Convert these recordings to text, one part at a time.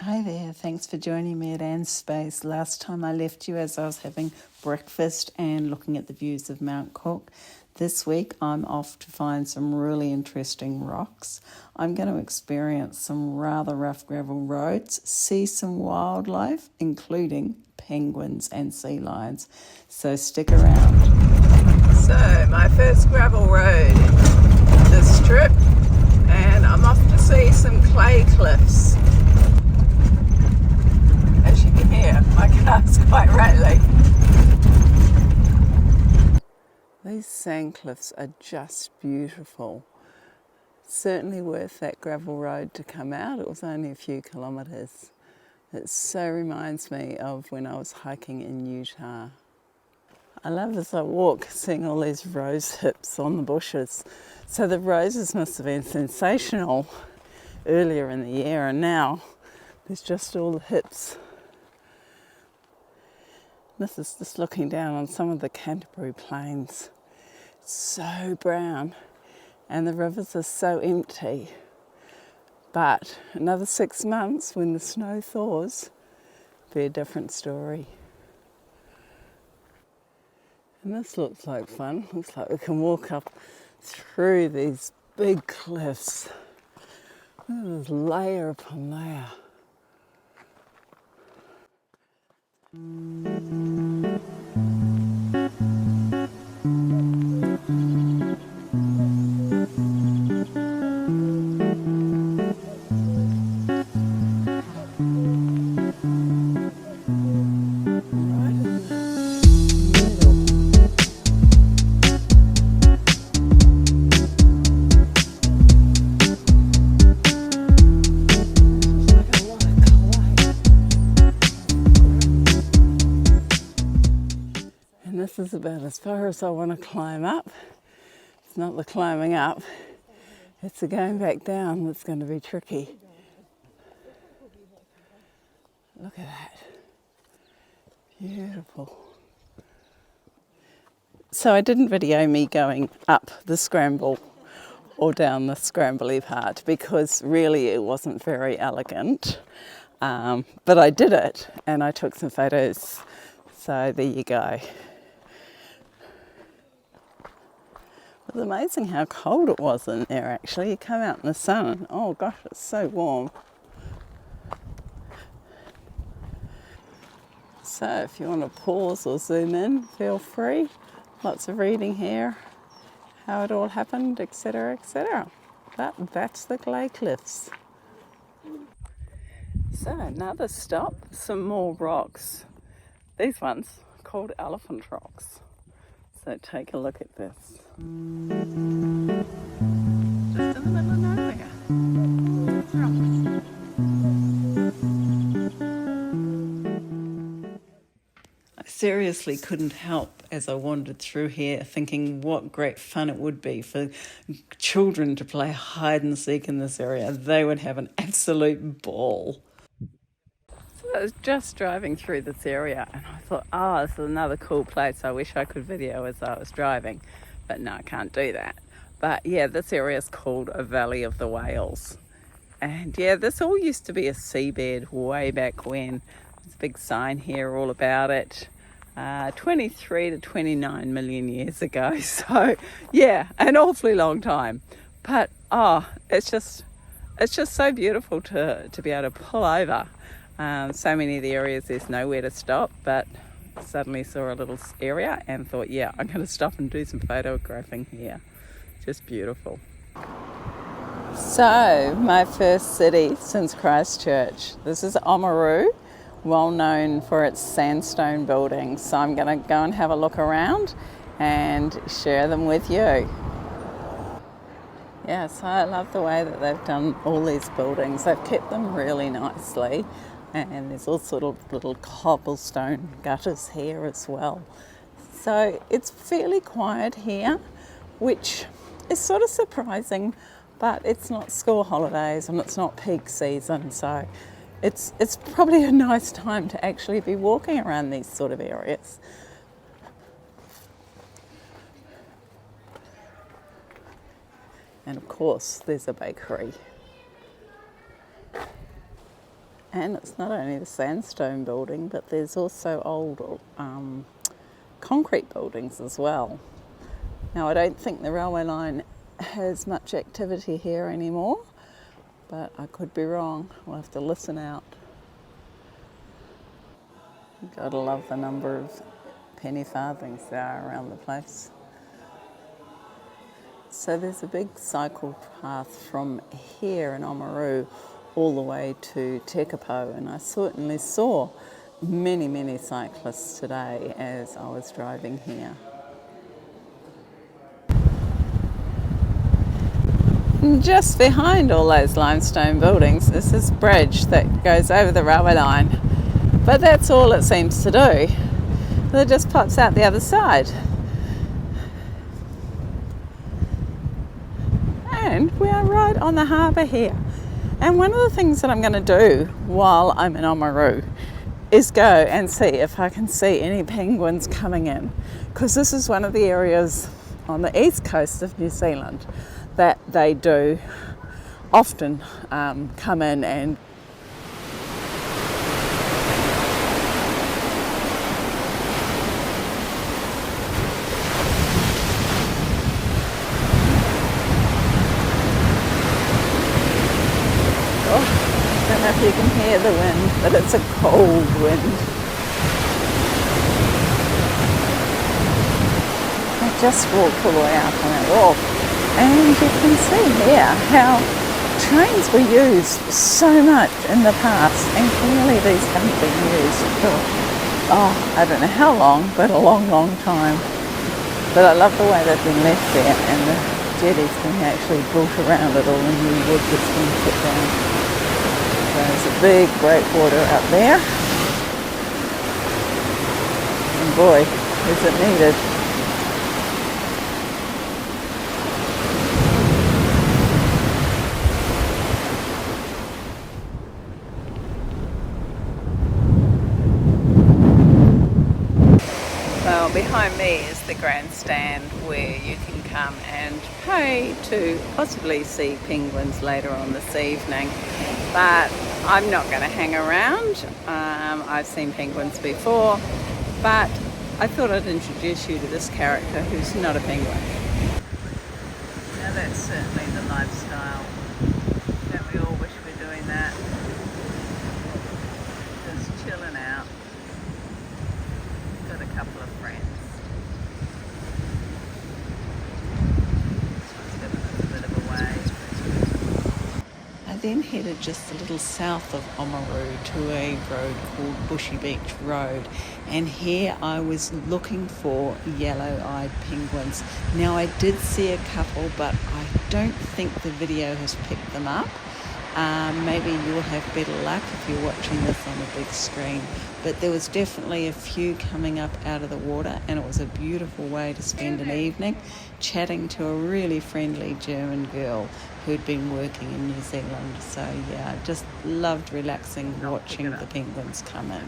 Hi there, thanks for joining me at Anne's Space. Last time I left you as I was having breakfast and looking at the views of Mount Cook. This week I'm off to find some really interesting rocks. I'm going to experience some rather rough gravel roads, see some wildlife, including penguins and sea lions. So stick around. So my first gravel road, this trip, and I'm off to see some clay cliffs. As you can hear, my car's quite rattly. These sand cliffs are just beautiful. Certainly worth that gravel road to come out. It was only a few kilometres. It so reminds me of when I was hiking in Utah. I love as I walk seeing all these rose hips on the bushes. So the roses must have been sensational earlier in the year, and now there's just all the hips. This is just looking down on some of the Canterbury Plains. It's so brown and the rivers are so empty. But another 6 months when the snow thaws, it'll be a different story. And this looks like fun. Looks like we can walk up through these big cliffs. There's layer upon layer. This is about as far as I want to climb up. It's not the climbing up, it's the going back down that's going to be tricky. Look at that. Beautiful. So I didn't video me going up the scramble or down the scrambly part because really it wasn't very elegant. But I did it and I took some photos. So there you go. It was amazing how cold it was in there actually. You come out in the sun and oh gosh, it's so warm. So if you want to pause or zoom in, feel free. Lots of reading here, how it all happened, etc, etc. But that's the clay cliffs. So another stop, some more rocks. These ones are called elephant rocks. So take a look at this. Just in the middle of nowhere. I seriously couldn't help as I wandered through here thinking what great fun it would be for children to play hide and seek in this area. They would have an absolute ball. I was just driving through this area and I thought, this is another cool place. I wish I could video as I was driving, but no, I can't do that. But yeah, this area is called a Valley of the Whales. And yeah, this all used to be a seabed way back when. There's a big sign here all about it. 23 to 29 million years ago. So yeah, an awfully long time. But it's just so beautiful to be able to pull over. So many of the areas there's nowhere to stop, but suddenly saw a little area and thought, yeah, I'm going to stop and do some photographing here. Just beautiful. So my first city since Christchurch. This is Oamaru, well known for its sandstone buildings. So I'm going to go and have a look around and share them with you. Yeah, so I love the way that they've done all these buildings. They've kept them really nicely. And there's all sort of little cobblestone gutters here as well. So it's fairly quiet here, which is sort of surprising, but it's not school holidays and it's not peak season. So it's probably a nice time to actually be walking around these sort of areas. And of course, there's a bakery. And it's not only the sandstone building, but there's also old concrete buildings as well. Now, I don't think the railway line has much activity here anymore, but I could be wrong. We'll have to listen out. You've got to love the number of penny farthings there are around the place. So there's a big cycle path from here in Oamaru all the way to Tekapo, and I certainly saw many, many cyclists today as I was driving here. And just behind all those limestone buildings is this bridge that goes over the railway line, but that's all it seems to do. It just pops out the other side. And we are right on the harbour here. And one of the things that I'm going to do while I'm in Oamaru is go and see if I can see any penguins coming in, because this is one of the areas on the east coast of New Zealand that they do often come in and you can hear the wind, but it's a cold wind. I just walked all the way out on that wharf, and you can see here how trains were used so much in the past, and clearly these haven't been used for, I don't know how long, but a long, long time. But I love the way they've been left there, and the jetty's been actually built around it, all the new wood that's been put down. There's a big breakwater out there, and boy, is it needed. Well, behind me is the grandstand where you can come and pay to possibly see penguins later on this evening. But I'm not going to hang around. I've seen penguins before, but I thought I'd introduce you to this character who's not a penguin. Now that's certainly the lifestyle. Don't we all wish we were doing that? Just chilling out. Got a couple of friends. Then headed just a little south of Oamaru to a road called Bushy Beach Road, and here I was looking for yellow-eyed penguins. Now I did see a couple, but I don't think the video has picked them up. Maybe you'll have better luck if you're watching this on a big screen, but there was definitely a few coming up out of the water, and it was a beautiful way to spend an evening chatting to a really friendly German girl who'd been working in New Zealand. So yeah, I just loved relaxing watching the penguins come in.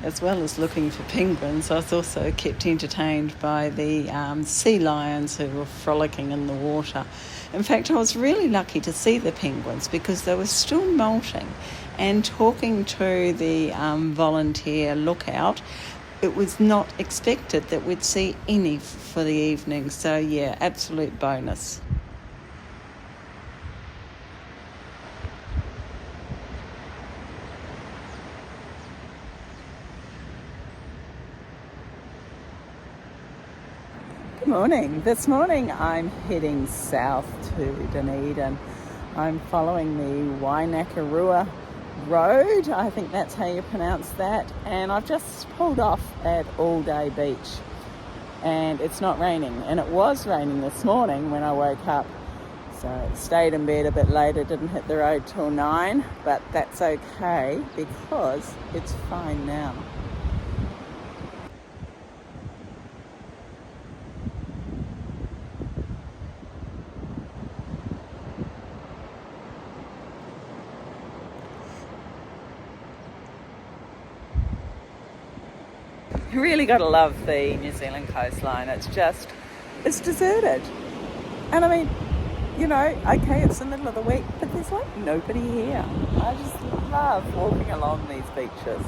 As well as looking for penguins, I was also kept entertained by the sea lions who were frolicking in the water. In fact, I was really lucky to see the penguins because they were still molting, and talking to the volunteer lookout, it was not expected that we'd see any for the evening. So yeah, absolute bonus. Good morning. This morning I'm heading south to Dunedin. I'm following the Wainakarua Road, I think that's how you pronounce that, and I've just pulled off at All Day Beach, and it's not raining, and it was raining this morning when I woke up, so stayed in bed a bit later, didn't hit the road till 9, but that's okay because it's fine now. You really got to love the New Zealand coastline. It's deserted. And I mean, okay, it's the middle of the week, but there's like nobody here. I just love love walking along these beaches.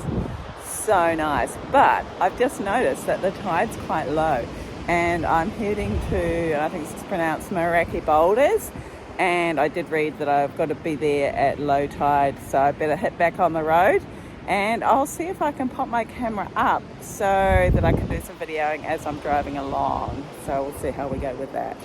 So nice. But I've just noticed that the tide's quite low, and I'm heading to, I think it's pronounced Maraki Boulders, and I did read that I've got to be there at low tide, so I better hit back on the road, and I'll see if I can pop my camera up so that I can do some videoing as I'm driving along. So we'll see how we go with that.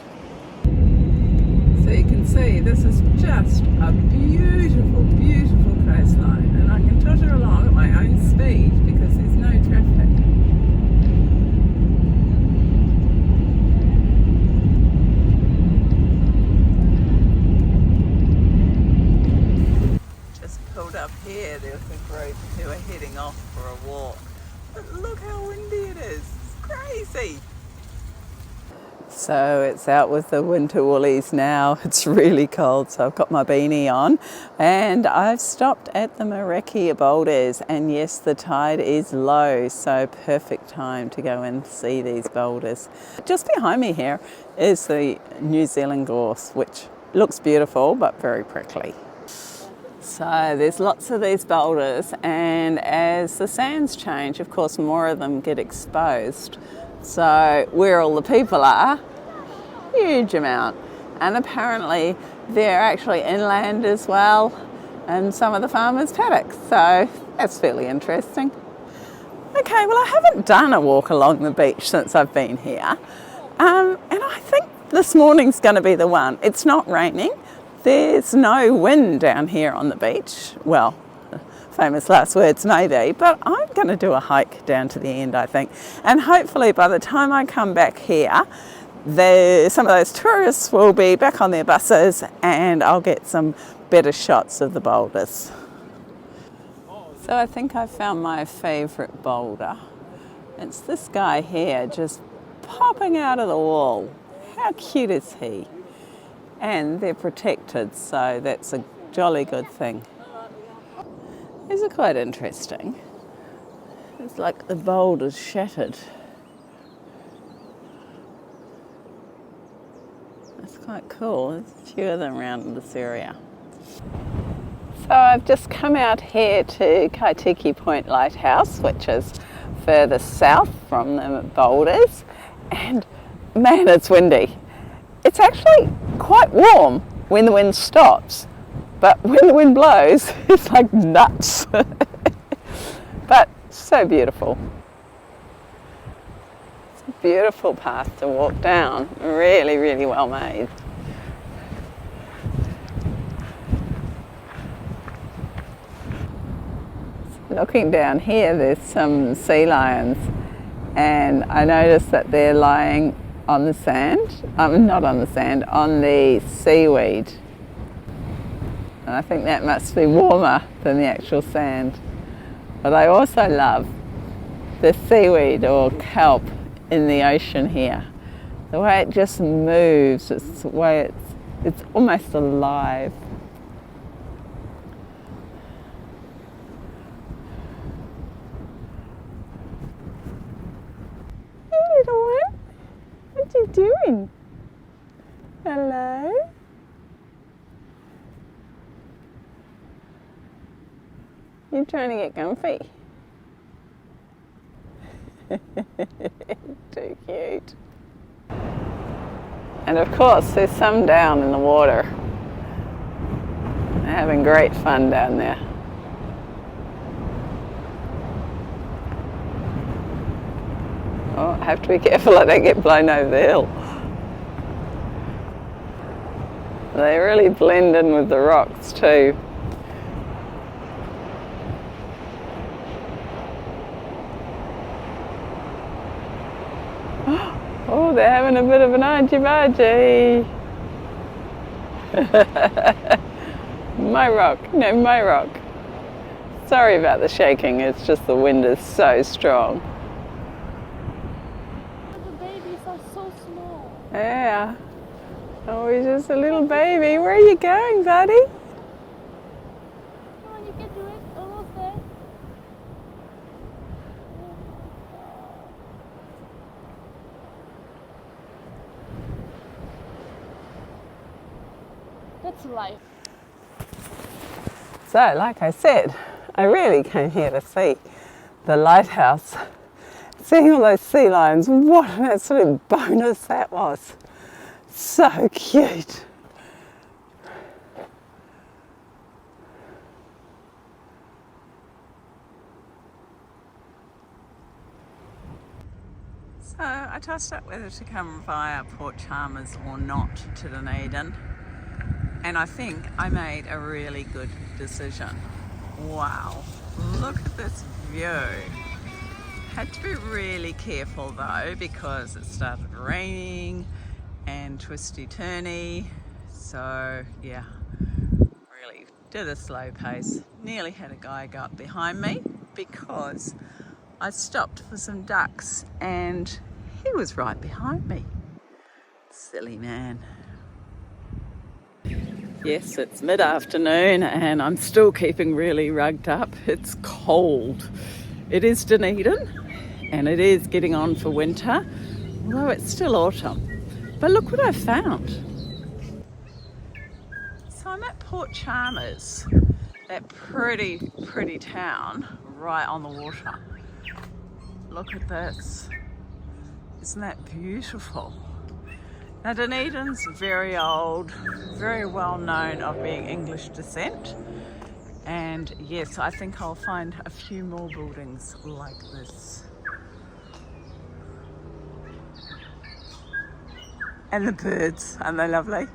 So you can see this is just a beautiful, beautiful coastline, and I can totter along at my own speed because there's no traffic. Just pulled up here, there's a group who are heading off for a walk. But look how windy it is, it's crazy. So it's out with the winter woolies now. It's really cold, so I've got my beanie on, and I've stopped at the Maraki Boulders, and yes, the tide is low, so perfect time to go and see these boulders. Just behind me here is the New Zealand gorse, which looks beautiful but very prickly. So there's lots of these boulders, and as the sands change, of course, more of them get exposed. So where all the people are, huge amount. And apparently they're actually inland as well, and some of the farmers' paddocks. So that's fairly interesting. Okay, well, I haven't done a walk along the beach since I've been here. And I think this morning's going to be the one. It's not raining. There's no wind down here on the beach. Well, famous last words maybe, but I'm going to do a hike down to the end, I think. And hopefully by the time I come back here, some of those tourists will be back on their buses, and I'll get some better shots of the boulders. So I think I found my favourite boulder. It's this guy here just popping out of the wall. How cute is he? And they're protected, so that's a jolly good thing. These are quite interesting. It's like the boulder's shattered. That's quite cool. There's a few of them around in this area. So I've just come out here to Kaitiki Point Lighthouse, which is further south from the boulders, and man, it's windy. It's actually quite warm when the wind stops, but when the wind blows, it's like nuts. But so beautiful. It's a beautiful path to walk down. Really, really well made. Looking down here, there's some sea lions, and I noticed that they're lying on the sand. Not on the sand, on the seaweed. And I think that must be warmer than the actual sand. But I also love the seaweed or kelp in the ocean here. The way it just moves, it's the way it's almost alive. Hey little one, what you doing? Hello? You're trying to get comfy. Too cute. And of course, there's some down in the water. They're having great fun down there. Oh, I have to be careful I don't get blown over the hill. They really blend in with the rocks too. Oh, they're having a bit of an argy-bargy. My rock, no, my rock. Sorry about the shaking, it's just the wind is so strong. The babies are so small. Yeah. Oh, he's just a little baby. Where are you going, buddy? Come on, you can do it. Almost there. That's life. So, like I said, I really came here to see the lighthouse. Seeing all those sea lions, what an absolute bonus that was. So cute. So I tossed up whether to come via Port Chalmers or not to Dunedin, and I think I made a really good decision. Wow, look at this view. Had to be really careful though because it started raining and twisty-turny, so yeah, really did a slow pace. Nearly had a guy go up behind me because I stopped for some ducks and he was right behind me. Silly man. Yes, it's mid-afternoon and I'm still keeping really rugged up. It's cold. It is Dunedin and it is getting on for winter, although it's still autumn. But look what I found. So I'm at Port Chalmers, that pretty town right on the water. Look at this. Isn't that beautiful? Now Dunedin's very old, very well known of being English descent. And yes, I think I'll find a few more buildings like this. And the birds, aren't they lovely?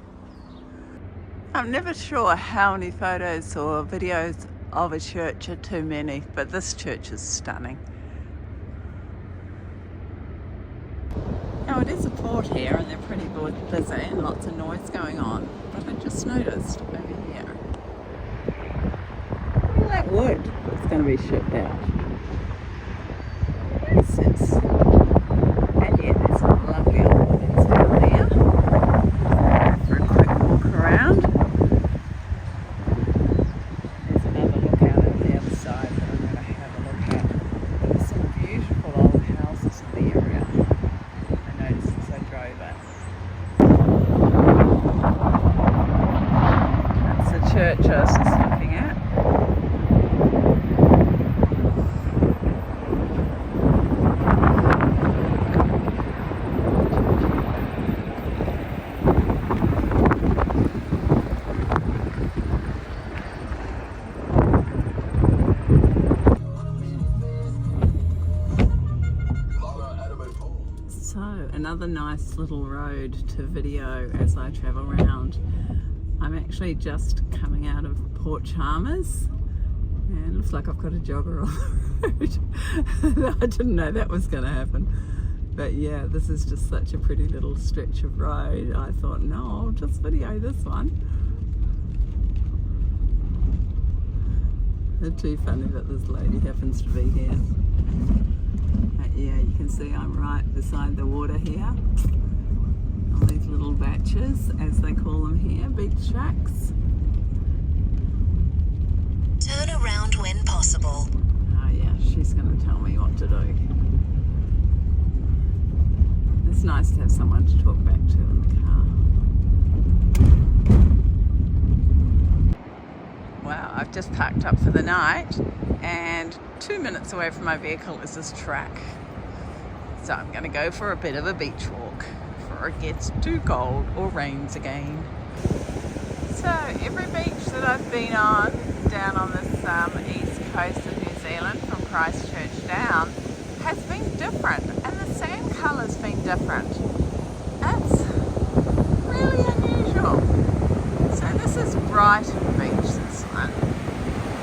I'm never sure how many photos or videos of a church are too many, but this church is stunning. Now it is a port here and they're pretty busy and lots of noise going on, but I just noticed over here, all that wood that's going to be shipped out. What is this? And yeah, there's some lovely old buildings down there. For a quick walk around. There's another look out over the other side that I'm going to have a look at. There's some beautiful old houses in the area. I noticed as I drove it. That's the church I was just looking at. So another nice little road to video as I travel around. I'm actually just coming out of Port Chalmers and it looks like I've got a jogger on the road. I didn't know that was going to happen, but yeah, this is just such a pretty little stretch of road. I thought, no, I'll just video this one. It's too funny that this lady happens to be here. Yeah, you can see I'm right beside the water here. All these little batches, as they call them here, beach shacks. Turn around when possible. Oh yeah, she's going to tell me what to do. It's nice to have someone to talk back to in the car. Wow, I've just parked up for the night and 2 minutes away from my vehicle is this track. So I'm going to go for a bit of a beach walk before it gets too cold or rains again. So every beach that I've been on down on this east coast of New Zealand from Christchurch down has been different and the sand colour's been different. It's really unusual. So this is Brighton Beach, this one.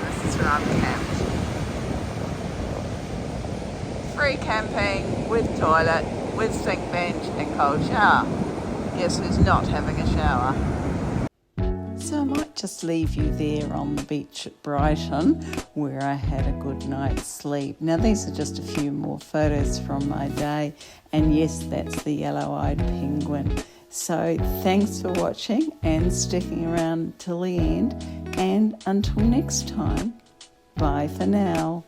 This is where I'm camped. Free camping with toilet, with sink bench and cold shower. Guess who's not having a shower? So I might just leave you there on the beach at Brighton where I had a good night's sleep. Now these are just a few more photos from my day and yes, that's the yellow-eyed penguin. So thanks for watching and sticking around till the end, and until next time, bye for now.